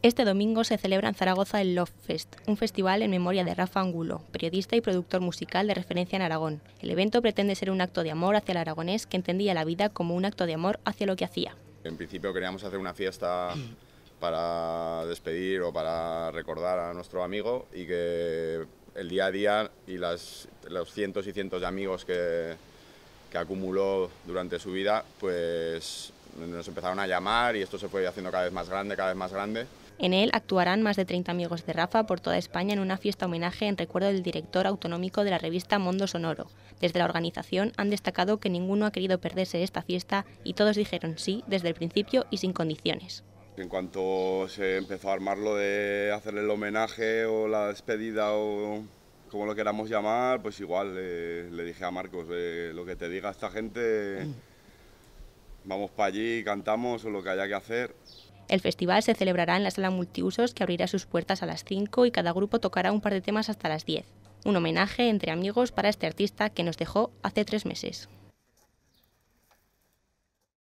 Este domingo se celebra en Zaragoza el Love Fest, un festival en memoria de Rafa Angulo, periodista y productor musical de referencia en Aragón. El evento pretende ser un acto de amor hacia el aragonés que entendía la vida como un acto de amor hacia lo que hacía. En principio queríamos hacer una fiesta para despedir o para recordar a nuestro amigo y que el día a día y los cientos y cientos de amigos que acumuló durante su vida, pues nos empezaron a llamar y esto se fue haciendo cada vez más grande, cada vez más grande. En él actuarán más de 30 amigos de Rafa por toda España en una fiesta homenaje en recuerdo del director autonómico de la revista Mondo Sonoro. Desde la organización han destacado que ninguno ha querido perderse esta fiesta y todos dijeron sí desde el principio y sin condiciones. En cuanto se empezó a armar lo de hacerle el homenaje o la despedida o como lo queramos llamar, pues igual le dije a Marcos, lo que te diga esta gente, vamos para allí, cantamos o lo que haya que hacer. El festival se celebrará en la sala multiusos que abrirá sus puertas a las 5 y cada grupo tocará un par de temas hasta las 10. Un homenaje entre amigos para este artista que nos dejó hace 3 meses.